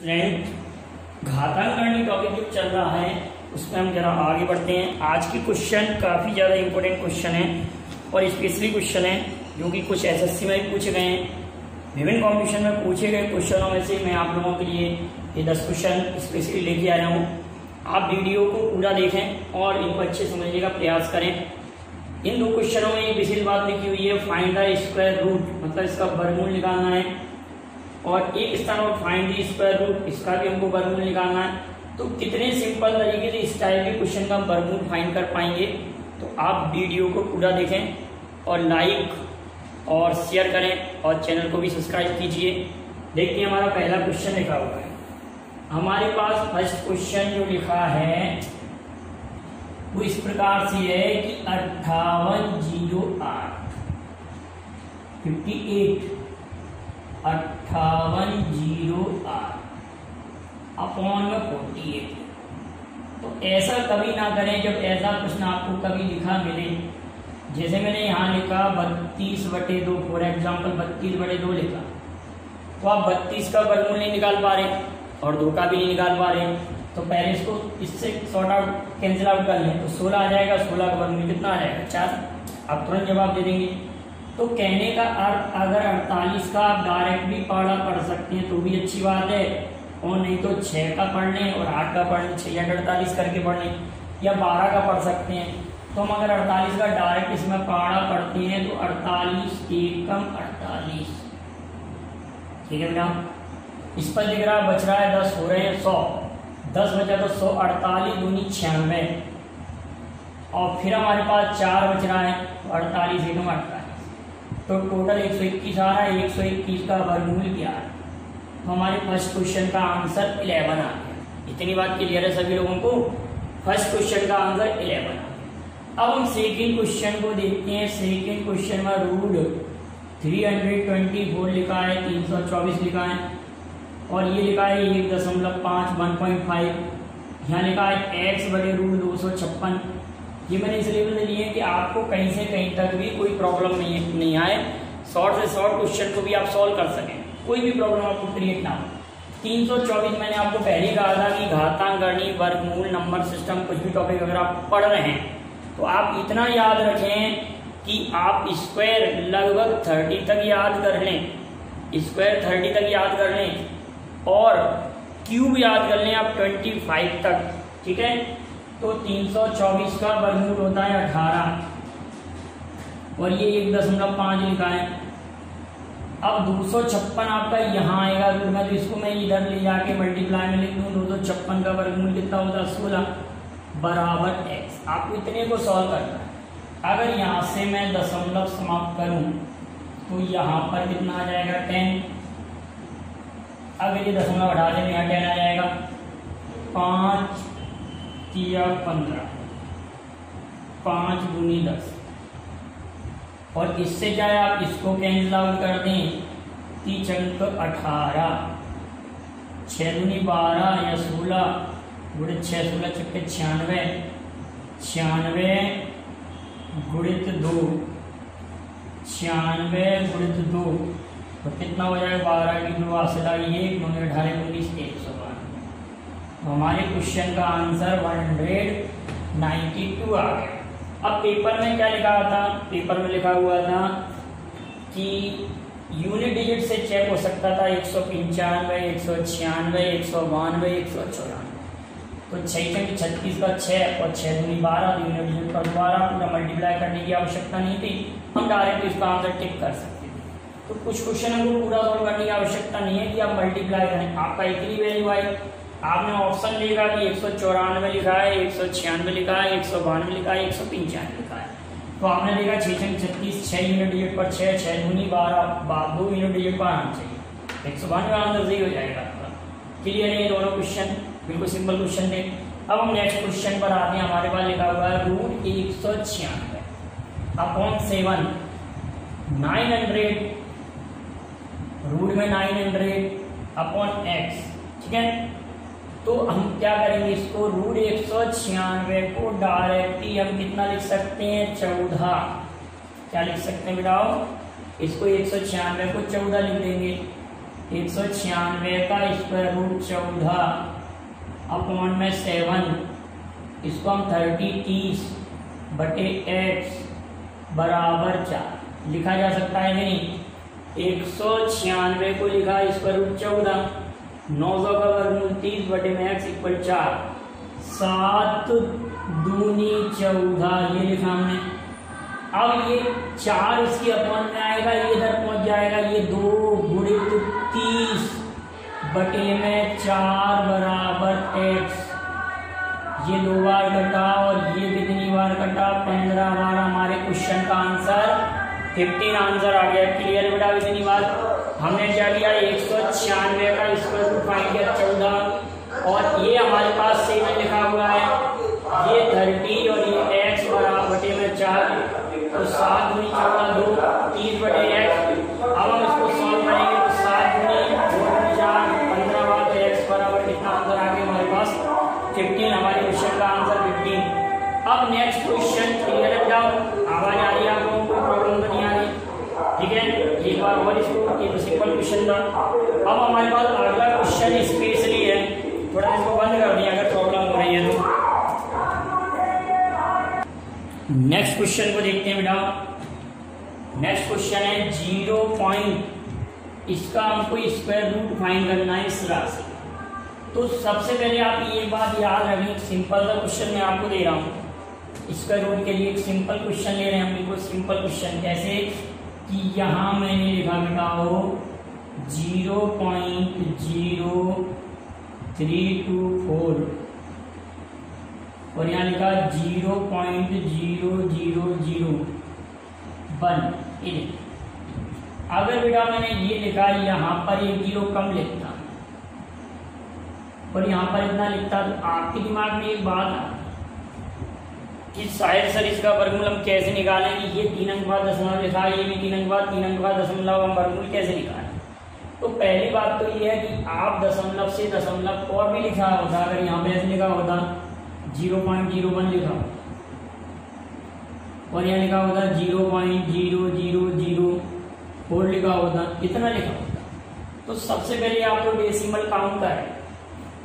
Friend, घातांकरणीय topic जो चल रहा है उसमें हम जरा आगे बढ़ते हैं। आज की क्वेश्चन काफी ज्यादा इंपॉर्टेंट क्वेश्चन है और स्पेशली क्वेश्चन है जो कि कुछ एसएससी में भी पूछे गए हैं। विभिन्न कॉम्पिटिशन में पूछे गए क्वेश्चनों में से मैं आप लोगों के लिए ये 10 क्वेश्चन स्पेशली लेके आया हूँ। आप वीडियो को पूरा देखें और इनको अच्छे समझने का प्रयास करें। इन दो क्वेश्चनों में एक विशेष बात लिखी हुई है, फाइंड द स्क्वायर रूट, मतलब इसका वर्गमूल निकालना है। और एक स्थान पर फाइंड द स्क्वायर रूट, इसका भी हमको वर्गमूल निकालना है। तो कितने सिंपल तरीके से इस टाइप के क्वेश्चन का वर्गमूल फाइंड कर पाएंगे। तो आप वीडियो को पूरा देखें और लाइक और शेयर करें और चैनल को भी सब्सक्राइब कीजिए। देखिए हमारा पहला क्वेश्चन लिखा हुआ है। हमारे पास फर्स्ट क्वेश्चन जो लिखा है वो इस प्रकार से है कि 5808 अपॉन में 48। तो ऐसा कभी ना करें जब ऐसा प्रश्न आपको कभी लिखा मिले, जैसे मैंने यहाँ लिखा 32/2, फॉर एग्जाम्पल 32/2 लिखा, तो आप 32 का वर्गमूल नहीं निकाल पा रहे और 2 का भी नहीं निकाल पा रहे, तो पहले इसको इससे सॉर्ट आउट कैंसिल आउट कर लें तो 16 आ जाएगा। 16 का वर्गमूल कितना आ जाएगा? 4। आप तुरंत जवाब दे देंगे। तो कहने का अर्थ, अगर 48 का आप डायरेक्टली पढ़ा पढ़ सकते हैं तो भी अच्छी बात है, और नहीं तो 6 का पढ़ लें और 8 का पढ़ लें, 6 या 48 करके पढ़ लें, या 12 का पढ़ सकते हैं। तो हम अगर 48 का डायरेक्ट इसमें पढ़ा पढ़ते हैं तो 48 एकम 48, ठीक है बेटा। इस पर दिख रहा बच रहा है 10, हो रहे हैं 100, 10 बचा तो 100, 48 दूनी 96, और फिर हमारे पास 4 बच रहा है, 48 एकम 48, तो टोटल 121 आ रहा है। 121 का वर्गमूल क्या है? तो हमारे फर्स्ट क्वेश्चन का आंसर 11 आ गया। इतनी बात क्लियर है सभी लोगों को? फर्स्ट क्वेश्चन का आंसर 11 आ गया। अब हम सेकंड क्वेश्चन को देखते हैं। सेकंड क्वेश्चन में रूट 324 लिखा है, 324 लिखा है, और ये लिखा है 1.5 1.5। यहाँ लिखा है x/√256। ये मैंने इसलिए लिए कि आपको कहीं से कहीं तक भी कोई प्रॉब्लम नहीं आए, शॉर्ट से शॉर्ट क्वेश्चन को भी आप सॉल्व कर सकें, कोई भी प्रॉब्लम आपको क्रिएट ना हो। 324 मैंने आपको पहले ही कहा था कि घातांकरणीय, वर्गमूल, नंबर सिस्टम, कुछ भी टॉपिक अगर आप पढ़ रहे हैं तो आप इतना याद रखें कि आप स्क्वायर लगभग 30 तक याद कर लें, स्क्वायर 30 तक याद कर लें, और क्यूब याद कर लें आप 25 तक, ठीक है। तो 324 का वर्गमूल होता है 18, और ये 1.5 लिखा है। अब 256 आपका यहाँ आएगा रूट में, तो इसको मैं इधर ले जाके मल्टीप्लाई में लिख दूँ। 256 का वर्गमूल कितना होता है? 16 बराबर x। आपको इतने को सॉल्व करना है। अगर यहाँ से मैं दशमलव समाप्त करूँ तो यहाँ पर कितना आ जाएगा? 10। अगर ये दशमलव हटा दें यहाँ 10 आ जाएगा। 5 या 15, 5 दूनी 10, और इससे चाहे आप इसको कैंसिल आउट कर दें, 30 अंक 18, 6 दूनी 12 या 16, गुड़े 6 16 छक्के 96, 96 गुणित 2, 96 गुणित 2, तो कितना हो जाएगा? 12 की 2 आसला ये 18 19 112। तो हमारे क्वेश्चन का आंसर 192 आ गया। अब पेपर में क्या लिखा था? पेपर में लिखा हुआ था कि यूनिट डिजिट से चेक हो सकता था 195, 196, 192, 194। तो 6 36 का 6 और 6 दूनी 12, यूनिट डिजिट पर दोबारा पूरा मल्टीप्लाई करने की आवश्यकता नहीं थी, हम डायरेक्ट इसका आंसर टिक कर सकते थे। तो कुछ क्वेश्चन हमको पूरा सॉल्व करने की आवश्यकता नहीं है कि आप मल्टीप्लाई करें। आपका इतनी वैल्यू आई, आपने ऑप्शन लेगा कि 194 लिखा है, 196 लिखा है, 192 लिखा है, 195 लिखा है, तो आपने देखा 6 36, 6 यूनिट डिजिट पर 6, 6 दूनी 12, 2 यूनिट डिजिट पर आना चाहिए, 192 का आंसर सही हो जाएगा आपका। क्लियर है ये दोनों क्वेश्चन? बिल्कुल सिंपल क्वेश्चन थे। अब हम नेक्स्ट क्वेश्चन पर आते हैं। हमारे पास लिखा हुआ है रूट 196 अपॉन 7, 900, रूट में 900 अपॉन x, ठीक है। तो हम क्या करेंगे? इसको रूट 196 को डायरेक्टली हम कितना लिख सकते हैं? 14। क्या लिख सकते हैं बेटाओ? इसको 196 को 14 लिख देंगे। 196 का स्क्वायर रूट 14 अपॉन में 7, इसको हम 30 बटे x बराबर 4 लिखा जा सकता है नहीं। 196 को लिखा स्क्वायर रूट 14, 900 का वर्गमूल 30 बटे में x इक्वल 4, 7 दूनी 14 ये लिखा हमने। अब ये 4 इसके अपॉन में आएगा, ये इधर पहुंच जाएगा, ये 2 गुणित 30 बटे में 4 बराबर x। ये 2 बार कटा और ये कितनी बार कटा, 15 बार। हमारे क्वेश्चन का आंसर 15 आंसर आ गया। क्लियर बेटा कितनी बार हमने क्या किया, 196 का स्क्वायर रूट फाइंड किया 14, और ये हमारे पास सेम में लिखा हुआ है, ये 30 और ये x बराबर बटे में 4, तो 7 दूनी 14 2 30 बटे x। अब हम इसको सॉल्व करेंगे तो 7 दूनी 2 4 15 बार, तो x बराबर कितना आंसर आ गया हमारे पास 15। हमारे क्वेश्चन का आंसर 15। अब नेक्स्ट क्वेश्चन क्लियर है बेटा, आवाज आ रही है आपको, कोई प्रॉब्लम तो नहीं आ रही, ठीक है। एक बार और इसको, ये तो सिंपल क्वेश्चन था। अब हमारे पास अगला क्वेश्चन स्पेशली है, थोड़ा इसको बंद कर दिया अगर प्रॉब्लम हो रही है तो। नेक्स्ट क्वेश्चन को देखते हैं बेटा। नेक्स्ट क्वेश्चन है 0 पॉइंट, इसका हमको स्क्वायर रूट फाइंड करना है इस राशि। तो सबसे पहले आप ये बात याद रखें, सिंपल सा क्वेश्चन मैं आपको दे रहा हूँ। स्क्वायर रूट के लिए एक सिंपल क्वेश्चन ले रहे हैं हम, बिल्कुल सिंपल क्वेश्चन। कैसे कि यहाँ मैंने लिखा बेटा हो 0.0324 और यहाँ लिखा 0.0001। अगर बेटा मैंने ये लिखा यहाँ पर एक 0 कम लिखता और यहाँ पर इतना लिखता, तो आपके दिमाग में एक बात आ कि शायद सर इसका वर्गमूल हम कैसे निकालेंगे, ये 3 अंक बाद दशमलव लिखा है, ये भी 3 अंक बाद 3 अंक बाद दशमलव, हम वर्गमूल कैसे निकालें। तो पहली बात तो ये है कि आप दशमलव से दशमलव और भी लिखा होता, अगर यहाँ पे ऐसे लिखा होता 0.01 लिखा और यहाँ लिखा होता 0.0004 लिखा होता, कितना लिखा होता। तो सबसे पहले आप तो डेसिमल काउंट करें,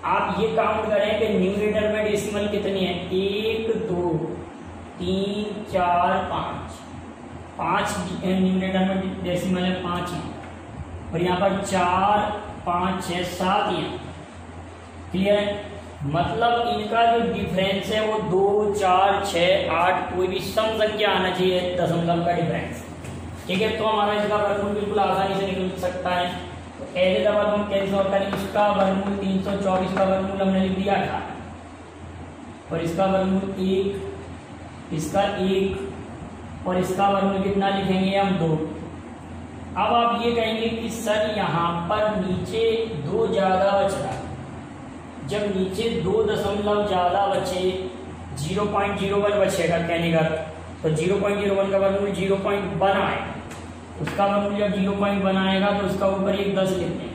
आप ये काउंट करें कि न्यूमरेटर में डेसिमल कितनी है, 1 2 3 4 5 न्यूमरेटर में डेसिमल है 5 है, और यहाँ पर 4 5 6 7 है। क्लियर है, मतलब इनका जो डिफरेंस है वो 2 4 6 8 कोई भी सम संख्या आना चाहिए दशमलव का डिफरेंस, ठीक है। तो हमारा इसका वर्गमूल बिल्कुल आसानी से निकल सकता है। ऐसे दफा हम कैसे सॉल्व करेंगे, इसका वर्गमूल 324 का वर्गमूल हमने लिख दिया 18 और इसका वर्गमूल 1, इसका 1 और इसका वर्गमूल कितना लिखेंगे हम 2। अब आप ये कहेंगे कि सर यहाँ पर नीचे 2 ज्यादा बच रहा, जब नीचे 2 दशमलव ज्यादा बचे 0.01 बचेगा कहने का, तो 0.01 का वर्गमूल 0.1 आएगा, उसका वर्गमूल जब 0.1 आएगा तो उसका ऊपर एक 10 लिखते हैं।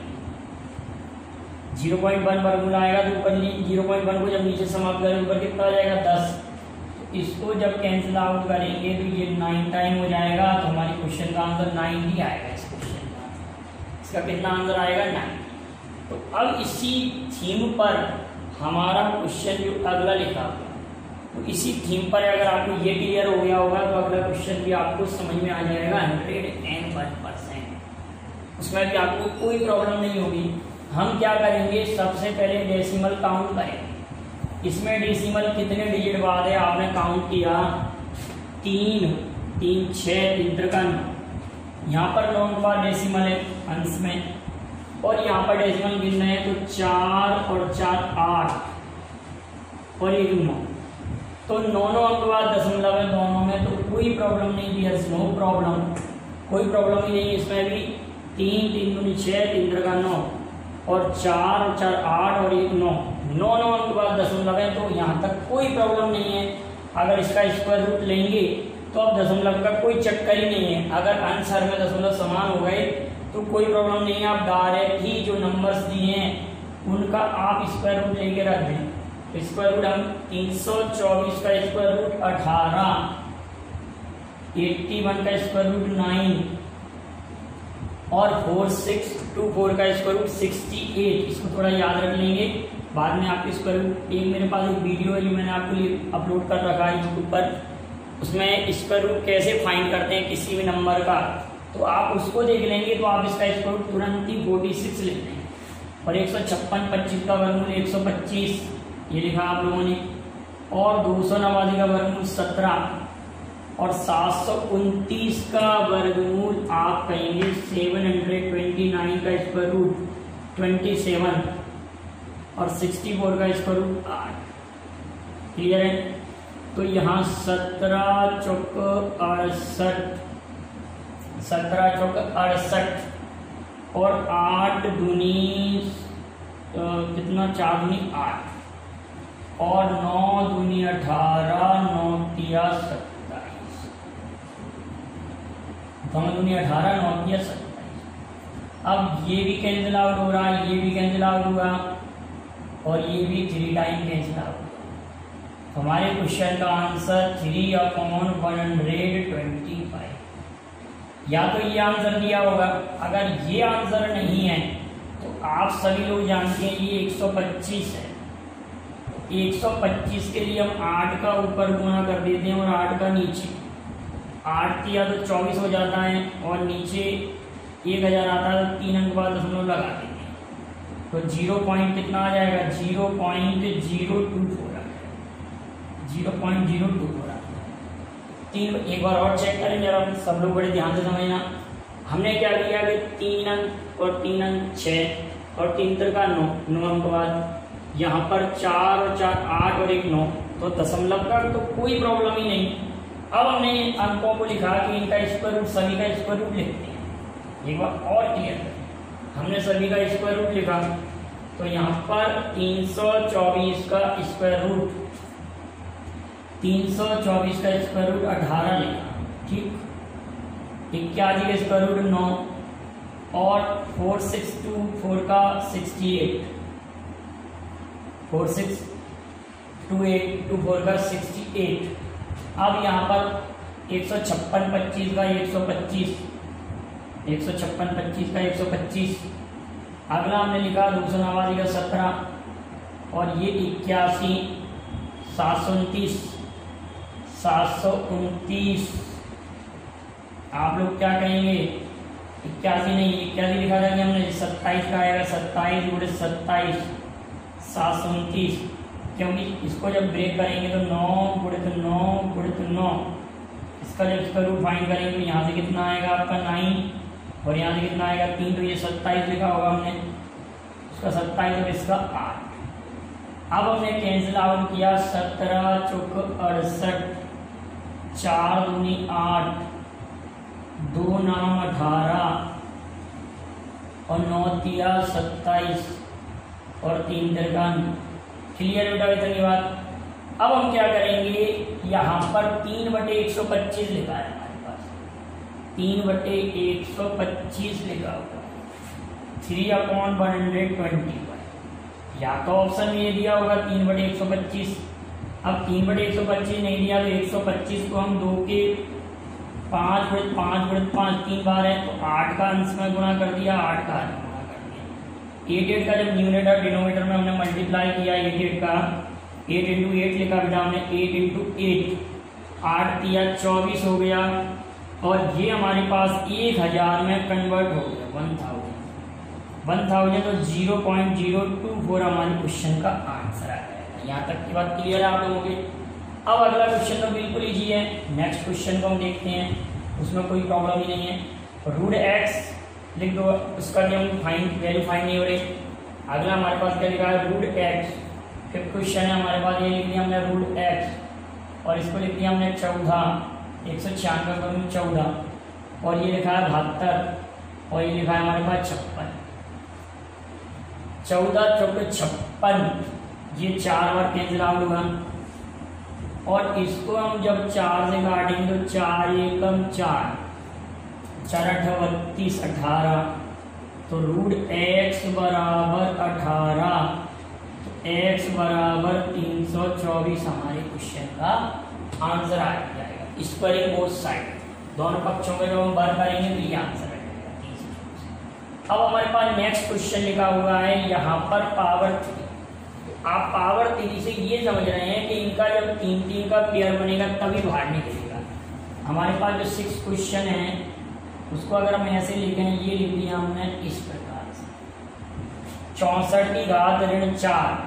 0.1 वर्गमूल आएगा तो ऊपर 0.1 को जब नीचे समाप्त करें ऊपर कितना आ जाएगा 10। इसको जब कैंसिल आउट करेंगे तो ये 9 टाइम हो जाएगा, तो हमारी क्वेश्चन का आंसर 9 ही आएगा। इस क्वेश्चन का इसका कितना आंसर आएगा 9। तो अब इसी थीम पर हमारा क्वेश्चन जो अगला लिखा हुआ, तो इसी थीम पर अगर आपको ये क्लियर हो गया होगा तो अगला क्वेश्चन भी आपको समझ में आ जाएगा 101%। उसमें भी आपको कोई प्रॉब्लम नहीं होगी। हम क्या करेंगे, सबसे पहले डेसिमल काउंट करेंगे। इसमें डेसिमल कितने डिजिट बाद है, आपने काउंट किया 3 3 6 3 3 यहाँ पर 9 के बाद डेसिमल है अंश में, और यहाँ पर डेसिमल गिन रहे हैं तो 4 और 4 8 और 1 9, तो 9 अंक बाद दशमलव है दोनों में, तो कोई प्रॉब्लम नहीं थी, नो प्रॉब्लम, कोई प्रॉब्लम ही नहीं। इसमें भी 3 3 दूनी 6 3 3 9 और 4 और 4 8 और 1 9 अंक बाद दशमलव है, तो यहाँ तक कोई प्रॉब्लम नहीं है। अगर इसका स्क्वायर रूट लेंगे तो अब दशमलव का कोई चक्कर ही नहीं है। अगर अंश हर में दशमलव समान हो गए तो कोई प्रॉब्लम नहीं है, आप डायरेक्ट ही जो नंबर्स दिए हैं उनका आप स्क्वायर रूट लेके रख दें। स्क्वायर रूट हम 324 का स्क्वायर रूट 18, 81 का स्क्वायर रूट 9, और 4624 का स्क्वायर रूट 68। इसको थोड़ा याद रख लेंगे, बाद में आपके स्क्वायर रूट। एक मेरे पास एक वीडियो है जो मैंने आपके लिए अपलोड कर रखा है यूट्यूब पर, उसमें स्क्वायर रूट कैसे फाइंड करते हैं किसी भी नंबर का, तो आप उसको देख लेंगे तो आप इसका स्क्वायर रूट तुरंत ही 46 ले लेंगे। और 156 25 का वर्गमूल 125 ये लिखा आप लोगों ने, और 289 का वर्गमूल 17, और 729 का वर्गमूल आप कहेंगे 729 का स्क्वायर रूट 27, और 64 का स्क्वायर रूट 8। क्लियर है? तो यहाँ 17 चौक 68, 17 चौक 68, और 8 दूनी कितना, 4 दूनी 8, और 9 दूनी 18, 9 तिया 27, 9 दूनी 18, 9 तिया 27। अब ये भी कैंसिल आउट हो रहा है, ये भी कैंसिल आउट हुआ, और ये भी 3 टाइम कैंसिल आउट। हमारे क्वेश्चन का आंसर 3/125। या तो ये आंसर दिया होगा, अगर ये आंसर नहीं है तो आप सभी लोग जानते हैं ये 125 है। 125 के लिए हम 8 का ऊपर गुणा कर देते हैं और 8 का नीचे, 8 दिया तो 24 हो जाता है, और नीचे 1000 आता है तो 3 अंक बाद दशमलव लगा देते हैं, तो 0 पॉइंट कितना आ जाएगा, 0.024 0.02 हो रहा है। तीन, एक बार और चेक करें जरा सब लोग, बड़े ध्यान से समझना। हमने क्या किया कि 3 अंक और 3 अंक 6 और 3 का 9 अंक बाद यहाँ पर 4 और 4 8 और 1 9, तो दशमलव का तो कोई प्रॉब्लम ही नहीं। अब हमने अंकों को लिखा कि इनका स्क्वायर रूट, सभी का स्क्वायर रूट लिखते हैं। एक बार और क्लियर करें, हमने सभी का स्क्वायर रूट लिखा, तो यहाँ पर 324 का स्क्वायर रूट, 324 का स्क्वायर रूट 18 लिखा, ठीक। 81 का स्क्वायर रूट 9, और 4624 का 68, 4624 का 68। अब यहाँ पर 156 25 का 125, 156 25 का 125। अगला हमने लिखा 289 का 17, और ये 81 729 729। आप लोग क्या कहेंगे, 81 नहीं, 81 लिखा था कि हमने 27 का आएगा, 27 गुणे 27 729, क्योंकि इसको जब ब्रेक करेंगे तो 9 गुणे 9 गुणे 9, इसका जब इसका रूट फाइंड करेंगे तो यहाँ से कितना आएगा आपका 9, और यहाँ से कितना आएगा 3, तो ये 27 लिखा होगा हमने, इसका 27 और इसका 8। अब हमने कैंसिल आउट किया, 17 चौक 68, 4 दूनी 8, 2 नाम 18, और 9 तिया 27, और 3 तिरका। क्लियर बेटा इतनी बात। अब हम क्या करेंगे, यहाँ पर 3/125 लिखा है हमारे पास, 3/125 लिखा होगा, 3/125। या तो ऑप्शन में ये दिया होगा 3/125। अब 3/125 नहीं दिया तो 125 को हम 2 के 5 × 5 × 5 3 बार है, तो 8 का अंश में गुणा कर दिया, 8 का अंश गुणा कर दिया। 8 का जब न्यूमरेटर डिनोमिनेटर में हमने मल्टीप्लाई किया, 8 का 8 × 8 लिखा बेटा हमने, 8 × 8, 8 तिया 24 हो गया, और ये हमारे पास 1000 में कन्वर्ट हो गया, 1000 तो 0.024 हमारे क्वेश्चन का आंसर आ जाएगा। यहाँ तक की बात क्लियर है आप लोगों के। अब अगला क्वेश्चन तो बिल्कुल इजी है, नेक्स्ट क्वेश्चन को हम देखते हैं, उसमें कोई प्रॉब्लम ही नहीं है। रूट x लिख दो, उसका जो वैल्यू फाइंड नहीं हो रही। अगला हमारे पास क्या लिखा है, रूट x। फिर क्वेश्चन है हमारे पास, ये लिख दिया हमने रूट x, और इसको लिख दिया हमने 14, 196 का 14, और ये लिखा है 72, और ये लिखा है हमारे पास 56। 14 चौके 56, ये 4 बार कैंसिल आउट होगा, और इसको हम जब 4 से काटेंगे तो 4 एकम 4, 4 8 32 18, तो रूट x बराबर 18, तो x बराबर 324 हमारे क्वेश्चन का आंसर आ जाएगा। स्क्वायरिंग बोथ साइड, दोनों पक्षों में जब हम बार करेंगे तो ये आंसर आ जाएगा 324। अब हमारे पास नेक्स्ट क्वेश्चन लिखा हुआ है यहाँ पर पावर 3। आप पावर 3 से ये समझ रहे हैं कि इनका जब 3 का पेयर बनेगा तभी बाहर निकलेगा। हमारे पास जो 6 क्वेश्चन है उसको अगर हम ऐसे लिखें, ये लिख दिया हमने इस प्रकार से 64 की घात ऋण 4,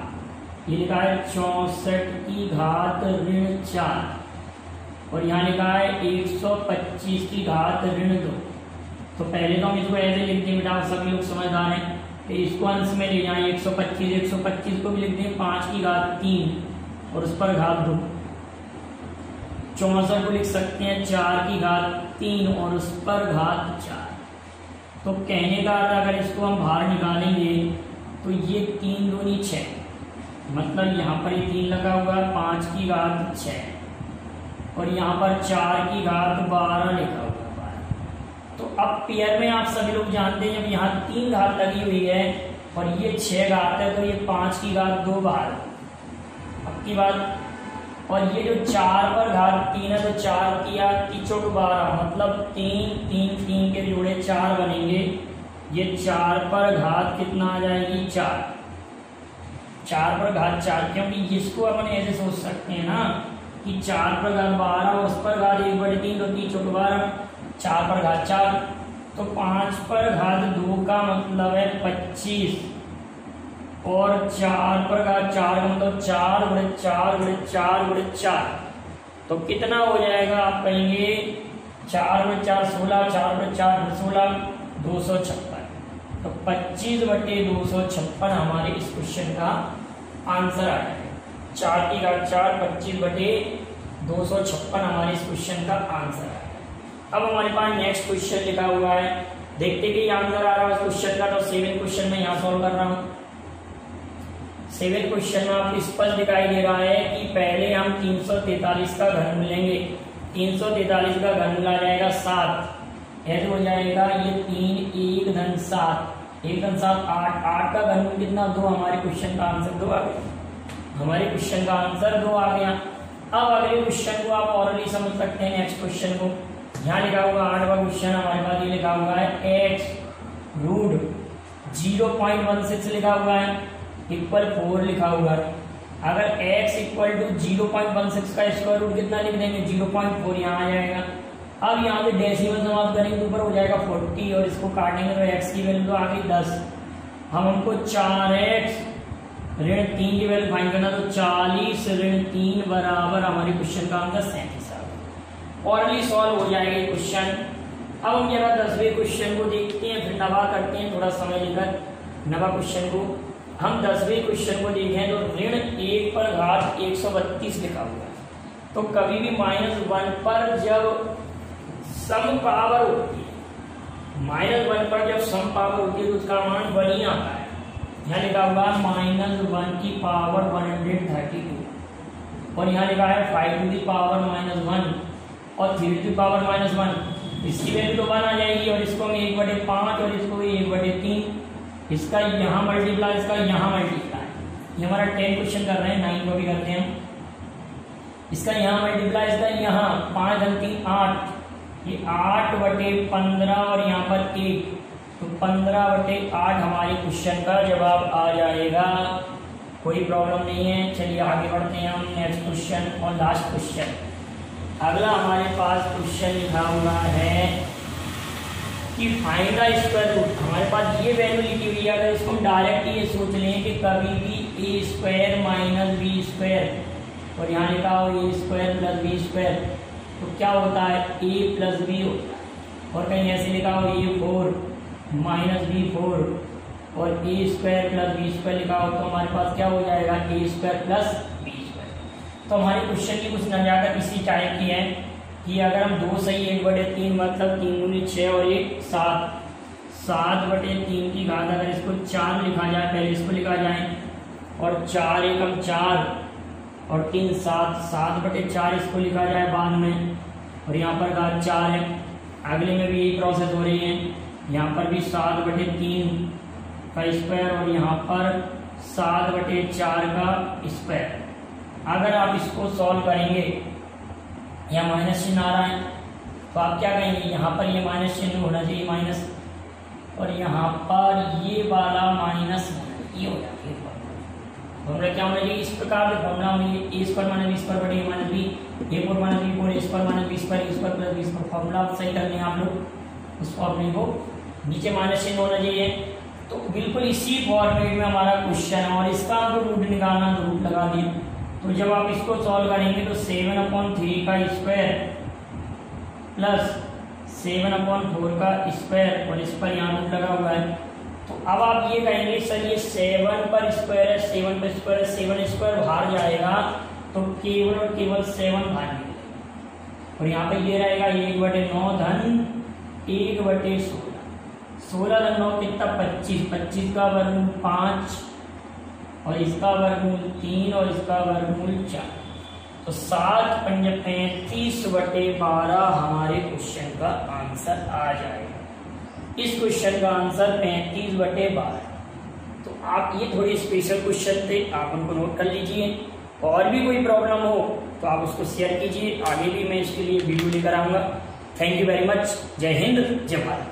ये लिखा है 64 की घात ऋण 4, और यहाँ लिखा है 125 की घात ऋण 2। तो पहले तो हम इसको ऐसे लिख दें बेटा, सभी लोग समझदार हैं कि इसको अंश में ले जाएं 125 को भी लिख दें 5 की घात 3 और उस पर घात 2। 64 को लिख सकते हैं 4 की घात 3 और उस पर घात 4। तो कहने का अर्थ अगर इसको हम बाहर निकालेंगे तो ये 3 दूनी 6, मतलब यहाँ पर ये 3 लगा हुआ है, 5 की घात 6 और यहाँ पर 4 की घात 12 लिखा हुआ है। तो अब पेयर में आप सभी लोग जानते हैं जब यहाँ 3 घात लगी हुई है और ये 6 घात है तो ये 5 की घात 2 बाहर। अब की बात, और ये जो 4 पर घात 3 है तो 4 की घात 3 चौक 12, मतलब 3 के जोड़े 4 बनेंगे। ये 4 पर घात कितना आ जाएगी 4 पर घात 4, क्योंकि इसको अपन ऐसे सोच सकते हैं ना कि 4 पर घात 12 और उस पर घात 1/3 तो 3 चौक 12, 4 पर घात 4, तो 5 पर घात 2 का मतलब है 25 और 4 पर घात 4 का मतलब 4 गुणे 4 गुणे 4 गुणे 4, तो कितना हो जाएगा आप कहेंगे 4 गुणे 4 16, 4 गुणे 4 16, 256। तो 25/256 हमारे इस क्वेश्चन का आंसर आ जाएगा। 4 की घात 4 25/256 हमारे इस क्वेश्चन का आंसर है। अब हमारे पास नेक्स्ट क्वेश्चन लिखा हुआ है, देखते कि आंसर आ रहा है उस क्वेश्चन का। तो 7 क्वेश्चन में यहाँ सॉल्व कर रहा हूँ। 7 क्वेश्चन में आपको स्पष्ट दिखाई दे रहा है कि पहले हम 343 का घन लेंगे। 343 का घन मिला जाएगा 7, ऐसे हो जाएगा ये 3 1 धन 7, 1 धन 7 8, 8 का घन कितना 2, हमारे क्वेश्चन का आंसर 2 आ गया। हमारे क्वेश्चन का आंसर 2 आ गया। अब अगले क्वेश्चन को आप ऑलरेडी समझ सकते हैं। नेक्स्ट क्वेश्चन को यहाँ लिखा हुआ 8वां क्वेश्चन हमारे पास ये लिखा हुआ है x रूट 0.16 लिखा हुआ है इक्वल 4 लिखा हुआ है। अगर x इक्वल टू 0.16 का स्क्वायर रूट कितना लिख देंगे 0.4, यहाँ आ जाएगा। अब यहाँ पे डेसिमल समाप्त करेंगे तो ऊपर हो जाएगा 40 और इसको काटेंगे तो x की वैल्यू तो आ गई 10। हम हमको 4x ऋण 3 की वैल्यू फाइंड करना, तो 40 ऋण 3 बराबर हमारे क्वेश्चन का आंसर 37 आ गया। ऑलरेडी सॉल्व हो जाएगा क्वेश्चन। अब हम जरा 10वें क्वेश्चन को देखते हैं, फिर नवा करते हैं, थोड़ा समय लेकर नवा क्वेश्चन को। हम 10वें क्वेश्चन को देखें तो ऋण 1 पर घात 132 लिखा हुआ है। तो कभी भी -1 पर जब सम पावर होती है, -1 पर जब सम पावर होती है तो उसका मान 1 ही आता है। यहाँ लिखा हुआ -1 की पावर 132 और यहाँ लिखा है 5 टू द पावर -1 और 3 टू द पावर -1। इसकी वैल्यू तो 1 आ जाएगी और इसको हम 1/5 और इसको 1/3, इसका यहाँ मल्टीप्लाई, इसका यहाँ मल्टीप्लाई। ये हमारा 10 क्वेश्चन कर रहे हैं, 9 को भी करते हैं। इसका यहाँ मल्टीप्लाई, इसका यहाँ 5 धन 3 8, ये 8/15 और यहाँ पर 1, तो 15/8 हमारे क्वेश्चन का जवाब आ जाएगा। कोई प्रॉब्लम नहीं है। चलिए आगे बढ़ते हैं हम नेक्स्ट क्वेश्चन और लास्ट क्वेश्चन। अगला हमारे पास क्वेश्चन लिखा हुआ है कि फाइंड द स्क्वायर रूट। हमारे पास ये वैल्यू लिखी हुई है, अगर इसको हम डायरेक्ट ये सोच लें कि कभी भी a square minus B square और यहाँ लिखा हो a square plus B square, तो क्या होता है a प्लस बी होता है। और कहीं ऐसे लिखा हो a4 माइनस b4 और a square plus B square लिखा हो, तो हमारे पास क्या हो जाएगा a square plus B square. तो हमारे क्वेश्चन की कुछ नजाकत इसी टाइप की है कि अगर हम 2 सही 1/3 मतलब 3 दूनी 6 और 1 7, 7/3 की घात अगर इसको 4 लिखा जाए, पहले इसको लिखा जाए और 4 एकम 4 और 3 7, 7/4 इसको लिखा जाए बाद में और यहाँ पर घात 4 है। अगले में भी यही प्रोसेस हो रही है, यहाँ पर भी 7/3 का स्क्वायर और यहाँ पर 7/4 का स्क्वायर। अगर आप इसको सॉल्व करेंगे, यहाँ माइनस चिन्ह आ रहा है तो आप क्या कहेंगे, यहाँ पर ये माइनस चिन्ह होना चाहिए माइनस, और यहाँ पर ये वाला माइनस ये हो जाती है फॉर्मूला क्या होना चाहिए इस प्रकार के फॉर्मूला में A square minus B square बटे A minus B A four minus B four A square minus B square plus B square formula सही करने हैं आप लोग उस फॉर्मूले को नीचे माइनस चिन्ह होना चाहिए। तो बिल्कुल इसी फॉर्मेट में हमारा क्वेश्चन है और इसका आपको रूट निकालना तो रूट लगा दिया। तो जब आप इसको सॉल्व करेंगे तो 7/3 का स्क्वायर प्लस 7/4 का स्क्वायर और इस पर यहाँ रूट लगा हुआ है। तो अब आप ये कहेंगे सर ये 7 पर स्क्वायर है 7 पर स्क्वायर है 7 स्क्वायर बाहर जाएगा तो केवल और केवल 7 बाहर निकलेगा और यहाँ पे ये रहेगा 1/9 धन 1/16 16 धन 9 कितना 25 25 का वर्गमूल 5 और इसका वर्गमूल 3 और इसका वर्गमूल 4 तो 7 पंजे 35/12 हमारे क्वेश्चन का आंसर आ जाएगा। इस क्वेश्चन का आंसर 35/12। तो आप ये थोड़ी स्पेशल क्वेश्चन थे आप उनको नोट कर लीजिए और भी कोई प्रॉब्लम हो तो आप उसको शेयर कीजिए आगे भी मैं इसके लिए वीडियो लेकर आऊंगा। Thank you very much. जय हिंद जय भारत।